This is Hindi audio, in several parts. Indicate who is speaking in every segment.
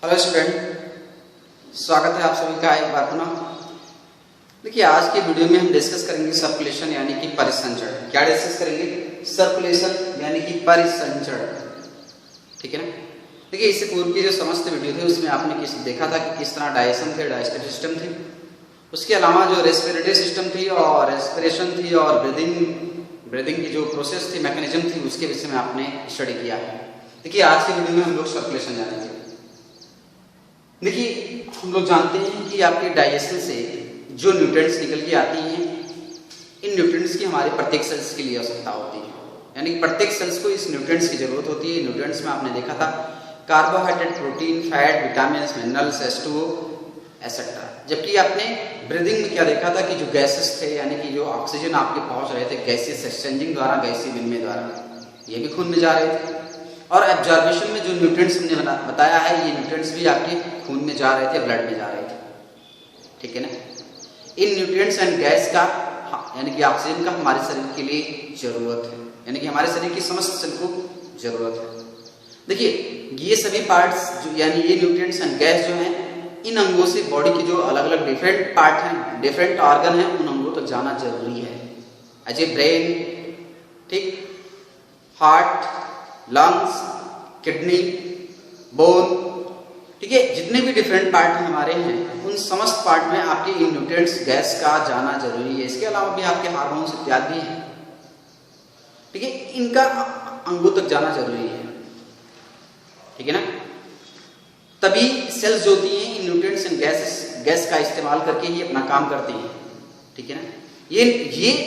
Speaker 1: हेलो स्टूडेंट, स्वागत है आप सभी का एक बार पुनः। देखिए, आज के वीडियो में हम डिस्कस करेंगे सर्कुलेशन यानी कि परिसंचरण। क्या डिस्कस करेंगे? सर्कुलेशन यानी कि परिसंचरण। ठीक है ना। देखिए, इससे पूर्व की जो समस्त वीडियो थे उसमें आपने देखा था कि किस तरह डायजेशन थे, डाइजेस्टिव सिस्टम थे, उसके अलावा जो रेस्पिरेटरी सिस्टम थी और रेस्पिरेशन थी और ब्रीदिंग की जो प्रोसेस थी, मैकेनिज्म थी, उसके विषय में आपने स्टडी किया है। देखिए, आज के वीडियो में हम लोग सर्कुलेशन जानेंगे। देखिए, हम लोग जानते हैं कि आपके डाइजेशन से जो न्यूट्रिएंट्स निकल के आती हैं, इन न्यूट्रिएंट्स की हमारे प्रत्येक सेल्स के लिए आवश्यकता होती है, यानी प्रत्येक सेल्स को इस न्यूट्रिएंट्स की जरूरत होती है। न्यूट्रिएंट्स में आपने देखा था carbohydrate, protein, fat, vitamin, minerals, H2O etcetera. जबकि आपने ब्रीदिंग में क्या देखा था कि जो गैसेस थे, यानी कि जो ऑक्सीजन आपके पहुंच रहे थे गैसेस एक्सचेंजिंग द्वारा, गैसीय विनिमय द्वारा, ये भी खून में जा रहे थे। और एब्जॉर्प्शन में जो न्यूट्रिएंट्स हमने बताया है, ये न्यूट्रिएंट्स भी आपके खून में जा रहे थे, ब्लड में जा रहे थे। ठीक है ना। इन न्यूट्रिएंट्स एंड गैस का यानी कि ऑक्सीजन का हमारे शरीर के लिए जरूरत है, यानी कि हमारे शरीर की समस्त सेल को जरूरत है। देखिए, ये सभी पार्ट्स यानी ये न्यूट्रिएंट्स एंड गैस जो हैं, इन अंगों से बॉडी के जो अलग अलग डिफरेंट पार्ट हैं, डिफरेंट ऑर्गन हैं, उन अंगों तक जाना जरूरी है। एज ब्रेन, ठीक, हार्ट, लंग्स, किडनी, बोन, ठीक है, जितने भी डिफरेंट पार्ट हमारे हैं, उन समस्त पार्ट में आपके इन न्यूट्रिएंट्स गैस का जाना जरूरी है। इसके अलावा भी आपके हार्मोन्स इत्यादि हैं, ठीक है, इनका अंगों तक जाना जरूरी है। ठीक है ना। तभी सेल्स जो होती हैं इन न्यूट्रिएंट्स एंड गैस का इस्तेमाल करके ही अपना काम करती हैं। ठीक है ना। ये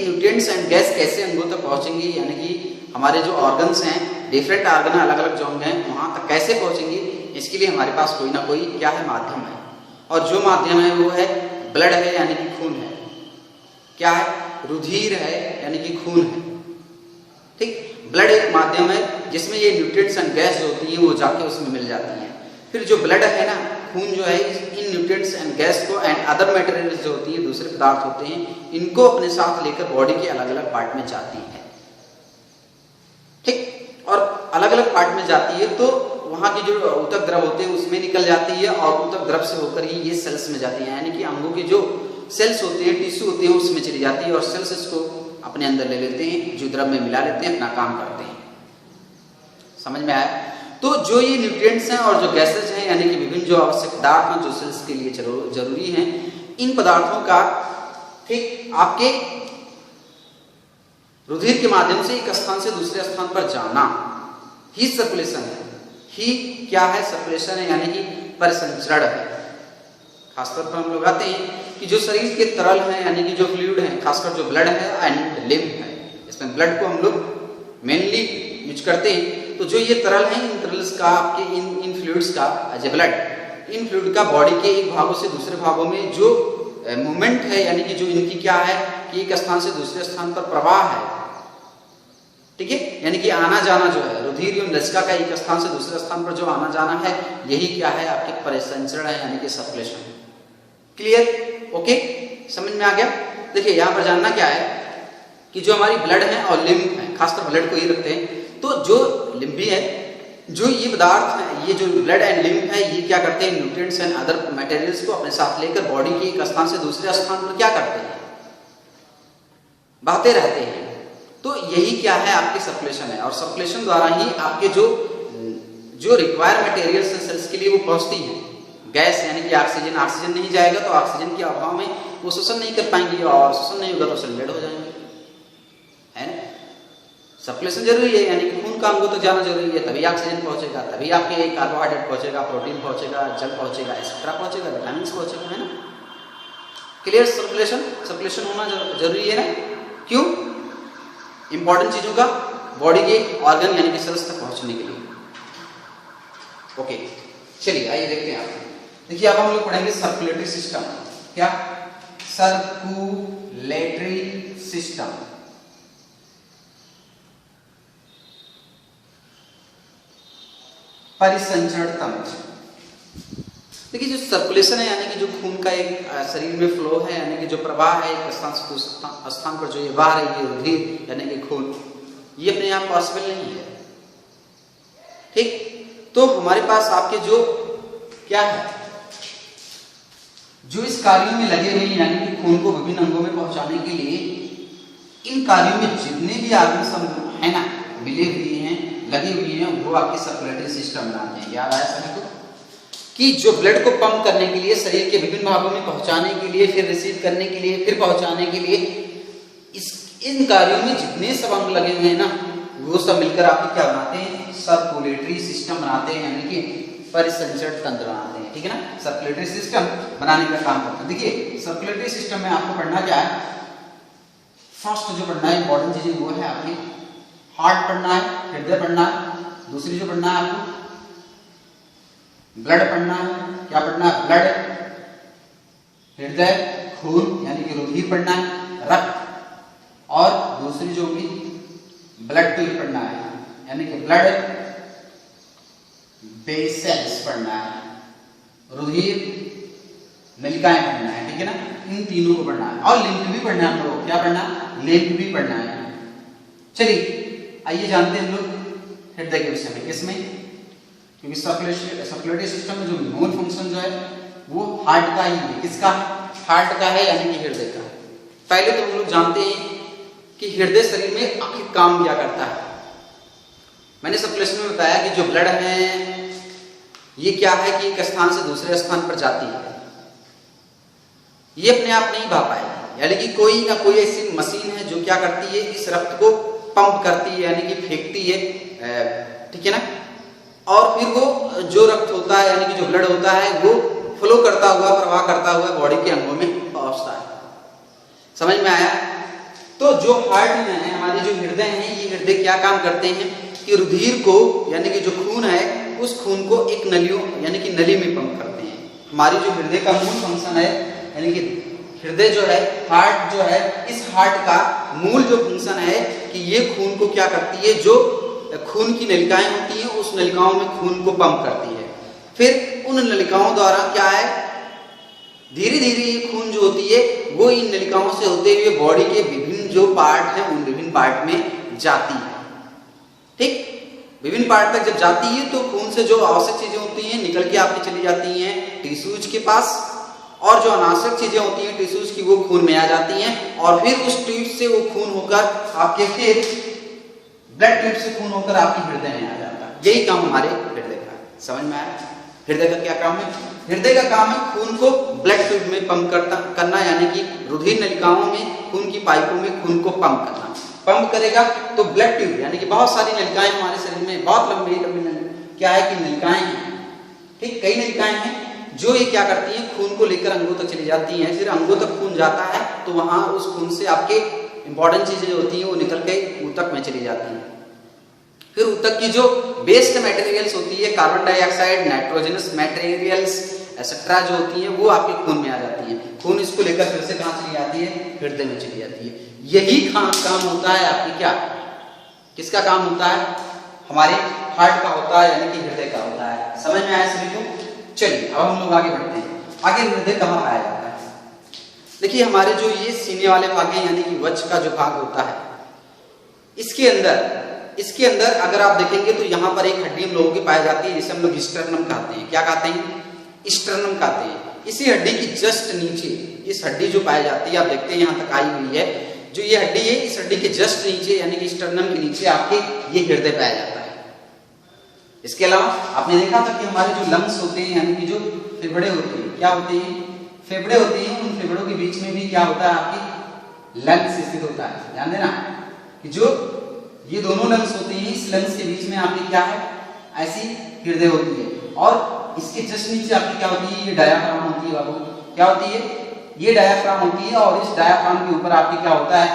Speaker 1: न्यूट्रिएंट्स एंड गैस कैसे अंगों तक पहुंचेंगी, यानी कि हमारे जो ऑर्गन्स हैं, डिफरेंट ऑर्गन अलग अलग जो अंग हैं, वहां तक कैसे पहुंचेंगी, इसके लिए हमारे पास कोई ना कोई क्या है, माध्यम है। और जो माध्यम है वो है ब्लड है, यानी कि खून है। क्या है? रुधिर है, यानी कि खून है। ठीक, ब्लड एक माध्यम है जिसमें ये न्यूट्रिएंट्स एंड गैस जो होती है वो जाके उसमें मिल जाती है। फिर जो ब्लड है ना, खून जो है, इन न्यूट्रिएंट्स एंड गैस को एंड अदर मटेरियल्स जो होती है, दूसरे पदार्थ होते हैं, इनको अपने साथ लेकर बॉडी के अलग अलग पार्ट में जाती है। ठीक, और अलग अलग पार्ट में जाती है तो वहां की जो ऊतक द्रव होते हैं उसमें निकल जाती है, और ऊतक द्रव से होकर ही ये सेल्स में जाती है, यानी कि अंगों के जो सेल्स होते हैं, टिश्यू होते हैं, उसमें चली जाती है और सेल्स इसको अपने अंदर ले लेते हैं, जो द्रव में मिला लेते हैं, अपना काम करते हैं। समझ में आया? तो जो ये न्यूट्रिएंट्स हैं और जो गैसेज हैं, यानी कि विभिन्न जो आवश्यक पदार्थ हैं जो सेल्स के लिए जरूरी हैं, इन पदार्थों का ठीक आपके रुधिर के माध्यम से एक स्थान से दूसरे स्थान पर जाना ही सर्कुलेशन है। ही क्या है? सर्कुलेशन है, यानी कि परिसंचरण है। खासतौर पर हम लोग आते हैं कि जो शरीर के तरल हैं, यानी कि जो फ्लूइड हैं, खासकर जो ब्लड है एंड लिम्फ है, इसमें ब्लड को हम लोग मेनली यूज करते हैं। तो जो ये तरल हैं, इन तरल्स का आपके इन फ्लूइड्स का एज ए ब्लड, इन फ्लूइड का बॉडी के एक भागों से दूसरे भागों में जो मूवमेंट है, यानी कि जो इनकी क्या है कि एक स्थान से दूसरे स्थान पर प्रवाह है। ठीक है, यानी कि आना जाना जो है, रुधिर एवं लसिका का एक स्थान से दूसरे स्थान पर जो आना जाना है, यही क्या है? आपके परिसंचरण है, यानी कि सर्कुलेशन। क्लियर? ओके, समझ में आ गया? देखिए, यहाँ पर जानना क्या है कि जो हमारी ब्लड है और लिम्फ है, खासकर ब्लड को ही रखते हैं, तो जो लिम्फी है, जो ये पदार्थ है, ये जो ब्लड एंड लिम्फ है, ये क्या करते हैं? न्यूट्रिएंट्स एंड अदर मटेरियल्स को अपने साथ लेकर बॉडी के एक स्थान से दूसरे स्थान पर क्या करते हैं? बहाते रहते हैं। तो यही क्या है? आपकी सर्कुलेशन है। और सर्कुलेशन द्वारा ही आपके जो रिक्वायर मटेरियल्स हैं सेल्स के लिए वो पहुंचती है। गैस यानी कि ऑक्सीजन नहीं जाएगा तो ऑक्सीजन के अभाव में वो श्वसन नहीं कर पाएंगे, और श्वसन नहीं होगा तो सेल डेड हो जाएंगे, है ना। सर्कुलेशन जरूरी है, यानी कि खून का अंगों तक जाना जरूरी है, तभी ऑक्सीजन पहुंचेगा, तभी आपके कार्बोहाइड्रेट पहुंचेगा, प्रोटीन पहुंचेगा, जल पहुंचेगा, एक्सेट्रा पहुंचेगा, विटामिन पहुंचेगा, है ना। क्लियर? सर्कुलेशन होना जरूरी है ना। क्यों? इंपॉर्टेंट चीजों का बॉडी के ऑर्गन यानी कि सेल्स तक पहुंचने के लिए। ओके, चलिए आइए देखते हैं। आप देखिए, अब हम लोग पढ़ेंगे सर्कुलेटरी सिस्टम। क्या? Circulatory system. परिसंचरण तंत्र। देखिए, जो सर्कुलेशन है, यानी कि जो खून का एक शरीर में फ्लो है, यानी कि जो प्रवाह है एक स्थान से दूसरे स्थान पर जो ये बह रही है, रुधिर यानी कि खून, ये अपने आप पॉसिबल नहीं है। ठीक, तो हमारे पास आपके जो क्या है, जो इस कार्यों में लगे हुए हैं यानी कि खून को विभिन्न अंगों में पहुंचाने के लिए, इन कार्यों में जितने भी आदमी समूह है ना मिले हुए हैं, लगे हुए हैं, वो आपके सर्कुलेटरी सिस्टम बनाते हैं। याद आया सभी को कि जो ब्लड को पंप करने के लिए, शरीर के विभिन्न भागों में पहुंचाने के लिए, फिर रिसीव करने के लिए, फिर पहुंचाने के लिए, इन कार्यों में जितने सब अंग लगे हुए हैं ना, वो सब मिलकर आपके क्या बनाते हैं, सर्कुलेटरी सिस्टम बनाते हैं, यानी कि परिसंचरण तंत्र बनाते हैं। ठीक है ना, सर्कुलेटरी सिस्टम बनाने का काम करते हैं। देखिए सर्कुलेटरी सिस्टम में आपको पढ़ना क्या है, फर्स्ट जो पढ़ना है इंपॉर्टेंट चीजें वो है आपकी हार्ट पढ़ना है, हृदय पढ़ना है। दूसरी जो पढ़ना है आपको ब्लड पढ़ना है। क्या पढ़ना है, ब्लड, हृदय, खून यानी कि रुधिर पढ़ना है, रक्त, और दूसरी जो भी ब्लड ट्यूब पढ़ना है यानी कि ब्लड वेसल्स पढ़ना है, रुधिर नलिकाएं पढ़ना है। ठीक है ना, इन तीनों को पढ़ना है। और लिम्फ भी पढ़ना है हम लोग। क्या पढ़ना है, लिम्फ भी पढ़ना है। चलिए आइए जानते हैं हम लोग हृदय के विषय में। किसमें, क्योंकि सर्कुलेटरी सिस्टम में जो मूल फंक्शन जो है वो हार्ट का ही है। किसका, हार्ट का है यानी कि हृदय का। पहले तो हम लोग जानते हैं कि हृदय शरीर में आखिर काम क्या करता है। मैंने सर्कुलेशन में बताया कि जो ब्लड है ये क्या है कि एक स्थान से दूसरे स्थान पर जाती है, ये अपने आप नहीं भाग पाएगी, यानी कि कोई ना कोई ऐसी मशीन है जो क्या करती है, इस रक्त को पंप करती है यानी कि फेंकती है। ठीक है ना, और फिर वो जो रक्त होता है यानी कि जो ब्लड होता है वो फ्लो करता हुआ, प्रवाह करता हुआ बॉडी के अंगों में पहुंचता है। समझ में आया। तो जो हार्ट में है, हमारे जो हृदय है, ये हृदय क्या काम करते हैं कि रुधिर को यानी कि जो खून है उस खून को एक नलियों यानी कि नली में पंप करते हैं। हमारी जो हृदय का मूल फंक्शन है यानी कि हृदय जो है, हार्ट जो है, इस हार्ट का मूल जो फंक्शन है कि ये खून को क्या करती है, जो खून की नलिकाएं होती हैं उस नलिकाओं में खून को पंप करती है। फिर उन नलिकाओं द्वारा क्या है, धीरे धीरे ये खून जो होती है वो इन नलिकाओं से होते हुए बॉडी के विभिन्न जो पार्ट है उन विभिन्न पार्ट में जाती है। ठीक, विभिन्न पार्ट तक जब जाती है तो खून से जो आवश्यक चीजें होती हैं निकल के आपकी चली जाती हैं टिश्यूज के पास, और जो अनावश्यक चीजें होती हैं टिश्यूज की वो खून में आ जाती हैं, और फिर उस ट्यूब से वो खून होकर आपके फिर ब्लड ट्यूब से खून होकर आपकी हृदय में आ जाता है। यही काम हमारे हृदय का। समझ में आया, हृदय का क्या काम है। हृदय का काम है खून को ब्लड ट्यूब में पंप करना यानी कि रुधिर नलिकाओं में, खून की पाइपों में खून को पंप करना। पंप करेगा तो ब्लड ट्यूब यानी कि बहुत सारी नलिकाएं हमारे शरीर में, बहुत लंबी लंबी क्या है कि नलिकाएं हैं। ठीक, कई नलिकाएं हैं जो ये क्या करती हैं, खून को लेकर अंगों तक चली जाती हैं। फिर अंगों तक खून जाता है तो वहां उस खून से आपके इंपॉर्टेंट चीजें जो होती हैं वो निकल के ऊतक में चली जाती हैं। फिर ऊतक की जो वेस्ट मटेरियल्स होती है, carbon dioxide, nitrogenous materials etcetera जो होती हैं वो आपके खून में आ जाती है। खून इसको लेकर फिर से कहां चली जाती है, हृदय में चली जाती है। यही काम होता है आपकी क्या, किसका काम होता है, हमारे हार्ट का होता है यानी कि हृदय का होता है। समझ में आया सभी को। चलिए अब हम लोग आगे बढ़ते हैं। आगे हृदय कहाँ पाया जाता है। देखिए हमारे जो ये सीने वाले भाग हैं यानी कि वक्ष का जो भाग होता है, इसके अंदर अगर आप देखेंगे तो यहाँ पर एक हड्डी हम लोगों की पाई जाती है जिसे हम लोग स्टर्नम कहते हैं। क्या कहते हैं, स्टर्नम कहते हैं। इसी हड्डी की जस्ट नीचे इस हड्डी जो पाई जाती है, आप देखते हैं यहाँ तक आई हुई है, जो ये हड्डी है इस हड्डी के जस्ट नीचे यानी कि स्टर्नम के नीचे आपके ये हृदय पाया जाता है। इसके अलावा आपने देखा था कि हमारे जो लंग्स होते हैं यानी कि जो फेफड़े होते हैं, क्या होते हैं, फेफड़े होते हैं। उन फेफड़ों के बीच में भी क्या होता है, आपकी लंग्स स्थित होता है। ध्यान देना कि जो ये दोनों लंग्स होते हैं, इस लंग्स के बीच में आपकी क्या है, ऐसी हृदय होती है। और इसके जस्ट नीचे आपकी क्या होती है, ये डायाफ्राम होती है। बाबू क्या होती है, ये डायाफ्राम होती है। और इस डायाफ्राम के ऊपर आपकी क्या होता है,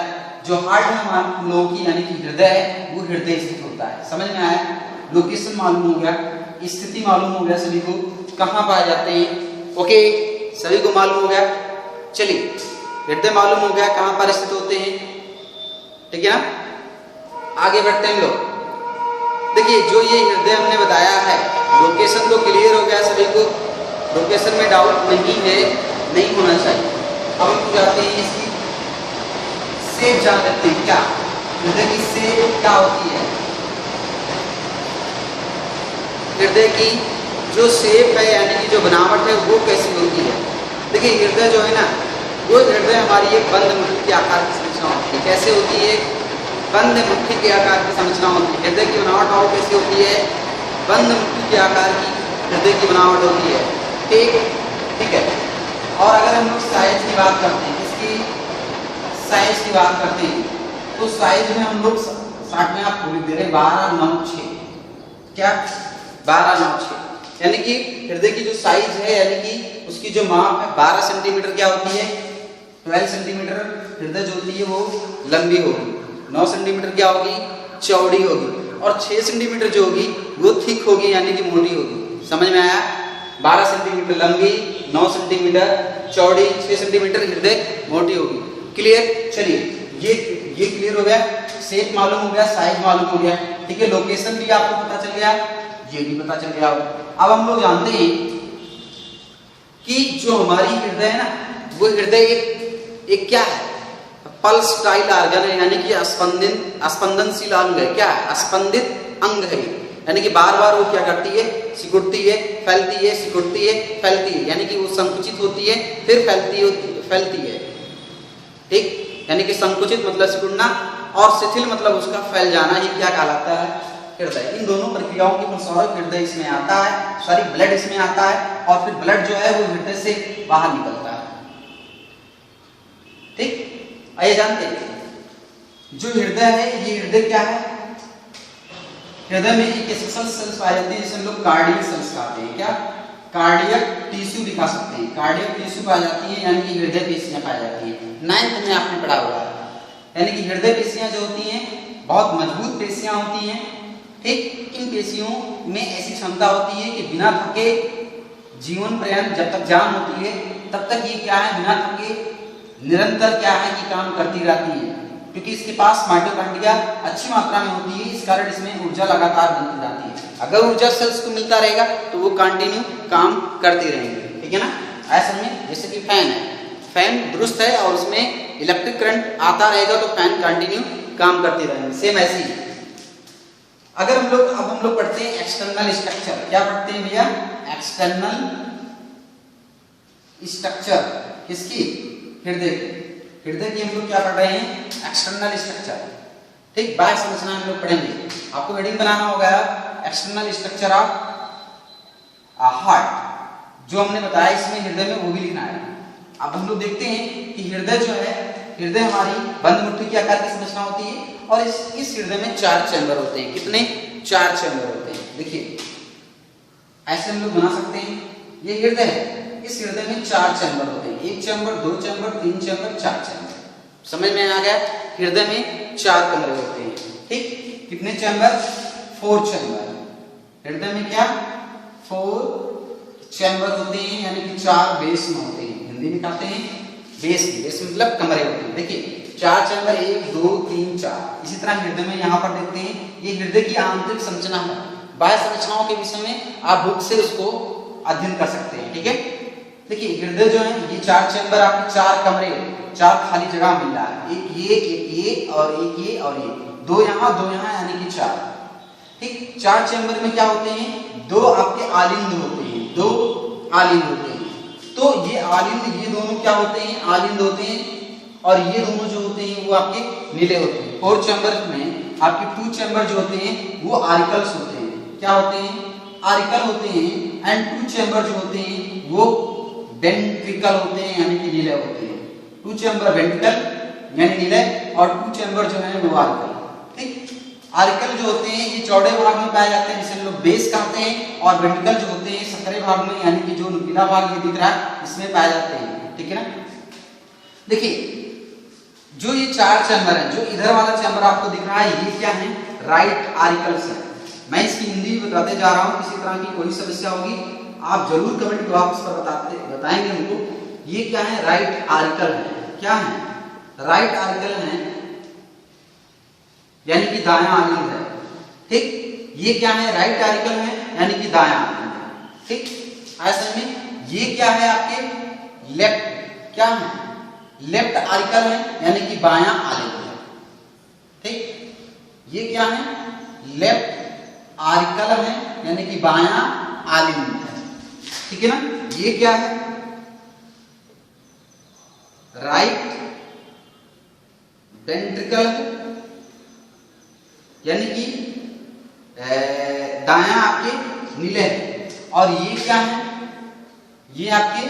Speaker 1: जो हार्ट है हम लोगों की यानी कि हृदय है, वो हृदय स्थित होता है। समझ में आया, लोकेशन मालूम हो गया, स्थिति मालूम हो गया सभी को, कहाँ पाए जाते हैं। ओके, सभी को मालूम हो गया। चलिए हृदय मालूम हो गया कहाँ पर स्थित होते हैं, ठीक है ना। आगे बढ़ते हैं हम लोग। देखिए जो ये हृदय हमने बताया है, लोकेशन तो क्लियर हो गया सभी को, लोकेशन में डाउट नहीं है, नहीं होना चाहिए। अब हम जाते हैं इसकी शेप जान लेते हैं। क्या हृदय की शेप क्या होती है, हृदय की जो शेप है यानी कि जो बनावट है वो कैसी होती है। देखिए हृदय जो है ना, वो हृदय हमारी एक बंद मुट्ठी के आकार की संरचना होती है। कैसे होती है? बंद मुट्ठी के आकार की संरचना होती है। हृदय की बनावट और कैसी होती है? बंद मुट्ठी के आकार की हृदय की बनावट होती है। ठीक है। और अगर हम लोग साइज की बात करते हैं, इसकी साइज की बात करते हैं, तो साइज में हम लोग 60 में आप पूरी दे रहे 12/9/6। क्या? 12/9/6 यानी कि हृदय की जो साइज है यानी कि उसकी जो माप है 12 सेंटीमीटर क्या होती है? 12 सेंटीमीटर हृदय जो होती है वो लंबी होगी, 9 सेंटीमीटर क्या होगी? चौड़ी होगी, और 6 सेंटीमीटर जो होगी वो थिक होगी यानी कि मोटी होगी। समझ में आया? 12 सेंटीमीटर लंबी, 9 सेंटीमीटर चौड़ी, 6 सेंटीमीटर हृदय मोटी होगी। क्लियर? चलिए ये क्लियर हो गया, शेप मालूम हो गया, साइज मालूम हो गया। ठीक है, लोकेशन भी आपको पता चल गया, ये भी पता चल गया। अब हम लोग जानते हैं कि जो हमारी हृदय है ना, वो हृदय एक क्या है? पल्स टाइल ऑर्गन है, यानी कि स्पंदनशील अंग है। क्या है? स्पंदित अंग है, यानी कि बार बार वो क्या करती है? सिकुड़ती है, फैलती है, सिकुड़ती है, फैलती है, यानी कि वो संकुचित होती है फिर फैलती है। ठीक, यानी कि संकुचित मतलब सिकुड़ना और शिथिल मतलब उसका फैल जाना, ही क्या कहलाता है? हृदय। इन दोनों प्रक्रियाओं के फलस्वरूप हृदय इसमें आता है, ब्लड इसमें आता है, और फिर ब्लड जो है वो हृदय से बाहर निकलता है। ठीक, आइए जानते हैं जो हृदय है, ये हृदय क्या है? हृदय में एक स्पेशल सेल्स पाए जाते हैं जिसे हम लोग कार्डियक सेल्स कहते हैं। क्या? कार्डियक टिश्यू दिखा सकते हैं। कार्डियक टिश्यू पाई जाती है, यानी कि हृदय पेशियां पाई जाती है। 9th में आपने पढ़ा हुआ है, यानी कि हृदय पेशियां जो होती हैं बहुत मजबूत पेशियां होती हैं। ठीक, इन पेशियों में ऐसी क्षमता होती है कि बिना थके जीवन पर्यंत जब तक जान होती है तब तक ये क्या है? बिना थके निरंतर क्या है कि काम करती रहती है, क्योंकि इसके पास माइटोकॉन्ड्रिया अच्छी मात्रा में होती है। इस कारण इसमें ऊर्जा लगातार बनती जाती है। अगर ऊर्जा सेल्स को मिलता रहेगा तो वो कंटिन्यू काम करती रहेंगी। ठीक है ना? ऐसा में जैसे कि फैन है, फैन दुरुस्त है और उसमें इलेक्ट्रिक करंट आता रहेगा तो फैन कंटिन्यू काम करती रहेंगे। सेम ऐसे ही अगर हम लोग पढ़ते हैं एक्सटर्नल स्ट्रक्चर। क्या पढ़ते हैं भैया? एक्सटर्नल स्ट्रक्चर किसकी? हृदय की हम लोग क्या पढ़ रहे हैं? External structure. ठीक, बाह्य संरचना हम लोग पढ़ेंगे। आपको हेडिंग बनाना होगा एक्सटर्नल स्ट्रक्चर ऑफ हार्ट। जो हमने बताया इसमें हृदय में वो भी लिखना है। अब हम लोग देखते हैं कि हृदय जो है, हृदय हमारी बंद मुट्ठी के आकार की संरचना होती है, और इस हृदय में 4 चैम्बर होते हैं। कितने? 4 चैम्बर होते हैं। देखिए ऐसे हम लोग बना सकते हैं, ये हृदय है, इस हृदय में 4 चैम्बर होते हैं। 1 चैम्बर, 2 चैम्बर, 3 चैम्बर, 4 चैम्बर। समझ में आ गया? हृदय में 4 कमरे होते हैं। ठीक, कितने चैम्बर? 4 चैम्बर। हृदय में क्या? 4 चैम्बर होते हैं, यानी कि 4 बेस में होते हैं। हिंदी में कहते हैं बेस मतलब कमरे होते हैं। देखिए 4 चैम्बर, 1 2 3 4। इसी तरह हृदय में यहाँ पर देखते हैं, ये हृदय की आंतरिक संरचना है। बाह्य संरचनाओं के विषय में आप बुक से उसको अध्ययन कर सकते हैं। ठीक है, देखिए हृदय जो है ये 4 चैम्बर, आपके 4 कमरे, 4 खाली जगह मिल रहा है। एक ये और एक ये और ये, 2 यहाँ यानी कि 4। ठीक, 4 चैम्बर में क्या होते हैं? 2 आपके आलिंद होते हैं, 2 आलिंद होते हैं। तो ये आलिंद, ये दोनों क्या होते हैं? आलिंद होते हैं, और ये दोनों जो होते हैं वो आपके नीले होते हैं। 4 चैम्बर में आपके 2 चैम्बर जो होते हैं वो आरिकल्स होते हैं। क्या होते हैं? आरिकल होते हैं। एंड 2 चैम्बर जो होते हैं वो वेंट्रिकल होते हैं, यानी कि नीले होते हैं। 2 चैम्बर वेंट्रिकल यानी नीले, और 2 चैम्बर जो है वो आरिकल। ठीक, आरिकल जो होते हैं ये चौड़े भाग में पाए जाते हैं, जिसे हम लोग बेस कहते हैं, और वेंट्रिकल जो होते हैं संकरे भाग में, यानी कि जो नुकीला भाग ये दिख रहा है इसमें पाए जाते हैं। ठीक है ना? देखिए जो ये 4 चैम्बर है, जो इधर वाला चैम्बर आपको दिख रहा है, ये क्या है? राइट आरिकल्स है। मैं इसकी हिंदी बताते जा रहा हूँ, किसी तरह की कोई समस्या होगी आप जरूर कमेंट बॉक्स पर बताएंगे हमको। ये क्या है? राइट आरिकल है। क्या है? राइट आरिकल है, यानी कि दायां आलिंद है। ठीक, ये क्या है? राइट आरिकल है, यानी कि दायां आलिंद है। ठीक, ऐसे में ये क्या है? आपके लेफ्ट, क्या है? लेफ्ट आरिकल है, यानी कि बायां आलिंद है। ठीक, ये क्या है? लेफ्ट आरिकल है, यानी कि बायां आलिंद है। ठीक है ना। ये क्या है, राइट वेंट्रिकल यानी कि दायां आपके नीले है, और ये क्या है, ये आपके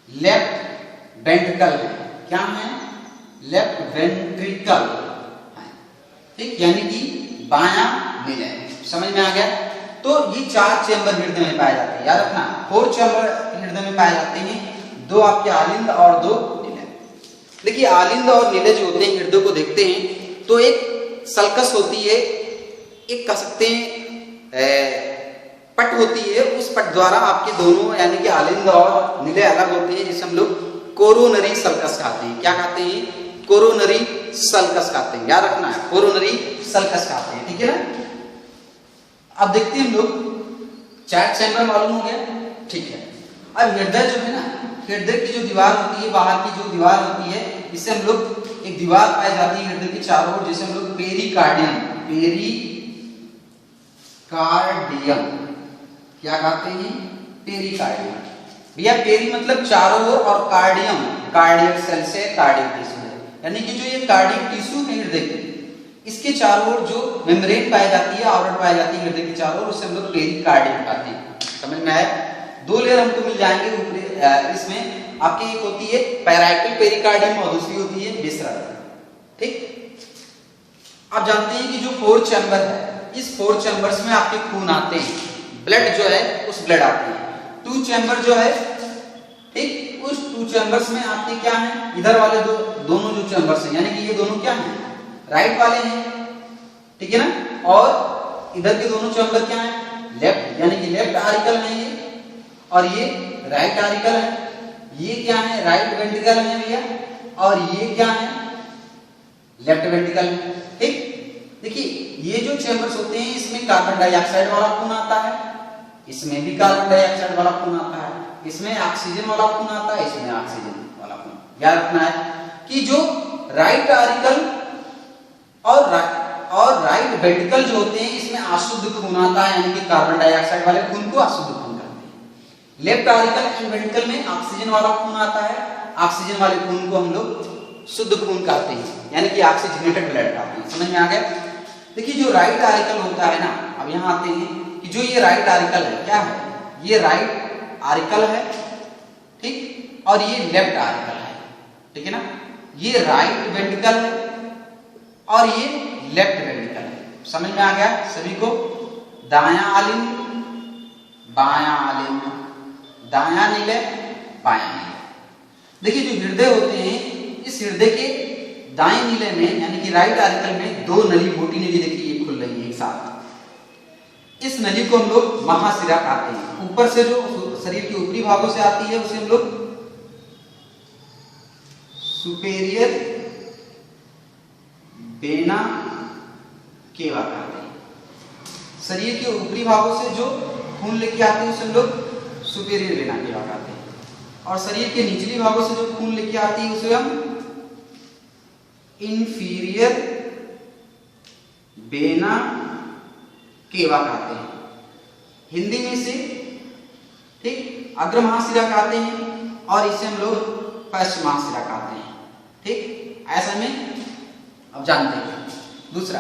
Speaker 1: लेफ्ट वेंट्रिकल है। क्या है, लेफ्ट वेंट्रिकल, ठीक, यानी कि बायां नीले। समझ में आ गया। तो ये 4 चेंबर हृदय में पाए जाते हैं, याद रखना। 4 चेंबर हृदय में पाए जाते हैं, 2 आपके आलिंद और 2 नीले। देखिए आलिंद और नीले जो होते हैं हृदय को देखते हैं तो एक सल्कस होती है, एक कह सकते हैं पट होती है, उस पट द्वारा आपके दोनों यानी कि आलिंद और नीले अलग होते हैं, जिसे हम लोग कोरोनरी सल्कस कहते हैं। क्या कहते हैं, कोरोनरी सल्कस कहते हैं, याद रखना है, कोरोनरी सल्कस कहते हैं, ठीक है ना। अब देखते हैं हम लोग 4 चैम्बर मालूम हो गया, ठीक है। अब हृदय जो है ना, हृदय की जो दीवार होती है, बाहर की जो दीवार होती है, इससे हम लोग एक दीवार पाई जाती है हृदय के चारों ओर, जिसे हम लोग पेरिकार्डियम, पेरिकार्डियम क्या कहते हैं, पेरिकार्डियम। भैया पेरी मतलब चारों ओर, और कार्डियम कार्डियक सेल से कार्डियक टिश्यू है, यानी कि जो ये कार्डियक टिश्यू है हृदय की, इसके चारों ओर जो मेम्ब्रेन पाई जाती है, आवरण पाई जाती है हृदय के चारों ओर, उसे हम लोग पेरिकार्डियम कहते हैं। समझ में आया। 2 लेयर हमको मिल जाएंगे ऊपरी, इसमें आपकी एक होती है पैराइटल पेरिकार्डियम और दूसरी होती है विसरल, ठीक। आप जानते हैं कि जो 4 चैम्बर है, इस 4 चैम्बर्स में आपके खून आते हैं, ब्लड जो है उस ब्लड आते हैं। 2 चैम्बर जो है, ठीक, उस 2 चैम्बर्स में आपके क्या है, इधर वाले दोनों जो चैम्बर्स हैं, यानी कि ये दोनों क्या हैं, राइट वाले हैं, ठीक है ना। और इधर के दोनों चैम्बर क्या है, लेफ्ट, यानी कि लेफ्ट आरिकल है ये, और ये राइट आरिकल है। ये क्या है, राइट वेंट्रिकल है भैया, और ये क्या है, लेफ्ट वेंट्रिकल है, ठीक। देखिए ये जो चैम्बर्स होते हैं, इसमें कार्बन डाइऑक्साइड वाला खून आता है, इसमें भी कार्बन डाइऑक्साइड वाला खून आता है, इसमें ऑक्सीजन वाला खून आता है, इसमें ऑक्सीजन वाला खून। याद रखना है कि जो राइट आरिकल और राइट वेंट्रिकल जो होते हैं, इसमें अशुद्ध खून आता है, यानी कि कार्बन डाइऑक्साइड वाले खून को अशुद्ध खून कहते हैं। लेफ्ट आरिकल एंड वेंट्रिकल में ऑक्सीजन वाला खून आता है, ऑक्सीजन वाले खून को हम लोग शुद्ध खून कहते हैं, यानी कि ऑक्सीजनेटेड ब्लड कहते हैं। समझ में आ गया। देखिए जो राइट आरिकल होता है ना, अब यहाँ आते हैं कि जो ये राइट आरिकल है, क्या है, ये राइट आरिकल है, ठीक, और ये लेफ्ट आरिकल है, ठीक है ना। ये राइट वेंट्रिकल है और ये लेफ्ट वेंट्रिकल है। समझ में आ गया सभी को। दायां आलिंद, बायां आलिंद, दायां नीले, बायां नीले। देखिए जो हृदय होते हैं, इस हृदय के दाएं नीले में यानी कि राइट आरिकल में 2 नली, मोटी नली देखिए ये खुल रही है एक साथ। इस नली को हम लोग महाशिरा कहते हैं। ऊपर से जो शरीर के ऊपरी भागों से आती है उसे हम लोग सुपेरियर वेना केवा कहते हैं। शरीर के ऊपरी भागों से जो खून लेके आते हैं उसे हम लोग सुपेरियर वेना केवा कहते हैं, और शरीर के निचली भागों से जो खून लेके आती है उसे हम इंफीरियर वेना केवा कहते हैं। हिंदी में इसे, ठीक, अग्र महाशिरा कहते हैं, और इसे हम लोग पश्च महाशिरा कहते हैं, ठीक। ऐसा में अब जानते हैं। दूसरा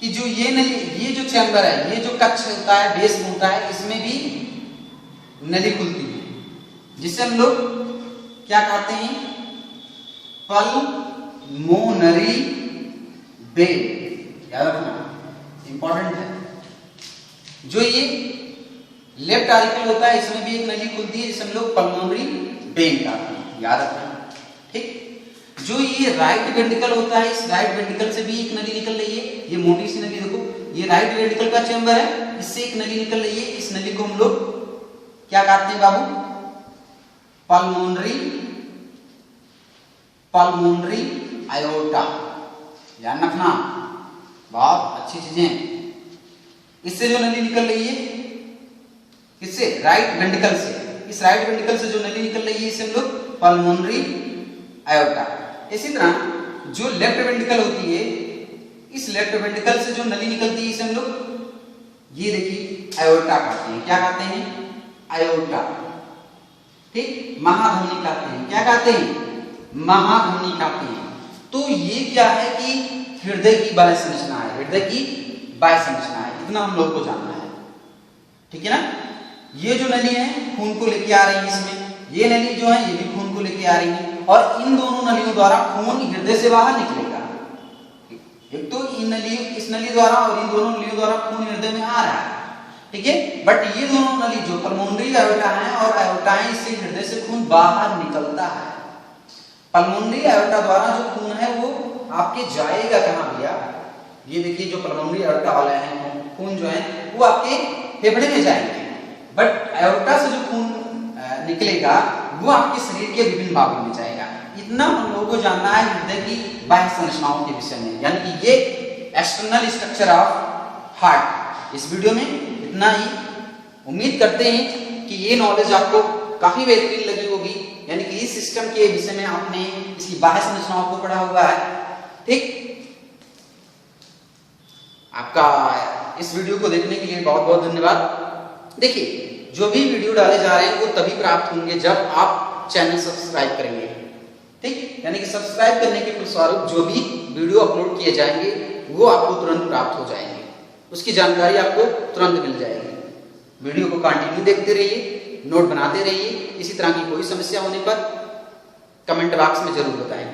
Speaker 1: कि जो ये नली, ये जो चैम्बर है, ये जो कक्ष होता है, बेस होता है, इसमें भी नली खुलती है, जिसे हम लोग क्या कहते हैं, पल्मोनरी वेन। याद रखना, इंपॉर्टेंट है। जो ये लेफ्ट आरिकल होता है, इसमें भी एक नली खुलती है, जिसे हम लोग पल्मोनरी वेन कहते हैं। याद रखना, ठीक। जो ये राइट वेंट्रिकल होता है, इस राइट वेंट्रिकल से भी एक नली निकल रही है, ये मोटी सी नली देखो, ये राइट वेंट्रिकल का चैम्बर है, इससे एक नली निकल रही है। इस नली को हम लोग क्या कहते हैं बाबू, पल्मोनरी आयोटा। ध्यान रखना, बहुत अच्छी चीजें। इससे जो नली निकल रही है, इससे राइट वेंट्रिकल से, इस राइट वेंट्रिकल से जो नली निकल रही है, इसे हम लोग पल्मोनरी आयोटा। इसी तरह जो लेफ्ट वेंट्रिकल होती है, इस लेफ्ट वेंट्रिकल से जो नली निकलती है, इसे हम लोग, ये देखिए आयोटा कहते हैं। क्या कहते हैं? आयोटा। ठीक, महाध्वनि कहते हैं। क्या कहते हैं? महाध्वनि कहते हैं। तो ये क्या है कि हृदय की बाह्य संरचना है, हृदय की बाह्य संरचना है, इतना हम लोग को जानना है। ठीक है ना? ये जो नली है खून को लेके आ रही है इसमें, ये नली जो है ये भी खून को लेके आ रही है, और इन दोनों नलियों द्वारा खून हृदय से बाहर निकलेगा। एक तो इस नली द्वारा और इन दोनों नलियों द्वारा खून हृदय में आ रहा है। ठीक है, बट ये दोनों नली जो पल्मोनरी आयोटा है और आयोटाएं, इससे हृदय से खून बाहर निकलता है। पल्मोनरी आयोटा द्वारा जो खून है वो आपके जाएगा कहां भैया? ये देखिए जो पल्मोनरी आयोटा वाले हैं खून जो है वो आपके फेफड़े में जाएंगे, बट आयोटा से जो खून निकलेगा वो आपके शरीर के विभिन्न भागों में जाएगा। इतना हम लोगों को जानना है हृदय की बाह्य संरचनाओं के विषय में, यानी कि ये एक्सटर्नल स्ट्रक्चर ऑफ हार्ट। इस वीडियो में इतना ही। उम्मीद करते हैं कि ये नॉलेज आपको काफी बेहतरीन लगी होगी, यानी कि इस सिस्टम के विषय में आपने इसकी बाह्य संरचनाओं को पढ़ा हुआ है। ठीक, आपका इस वीडियो को देखने के लिए बहुत बहुत धन्यवाद। देखिए, जो भी वीडियो डाले जा रहे हैं वो तभी प्राप्त होंगे जब आप चैनल सब्सक्राइब करेंगे। ठीक, यानी कि सब्सक्राइब करने के फलस्वरूप जो भी वीडियो अपलोड किए जाएंगे वो आपको तुरंत प्राप्त हो जाएंगे, उसकी जानकारी आपको तुरंत मिल जाएगी। वीडियो को कंटिन्यू देखते रहिए, नोट बनाते रहिए। इसी तरह की कोई समस्या होने पर कमेंट बॉक्स में जरूर बताएं।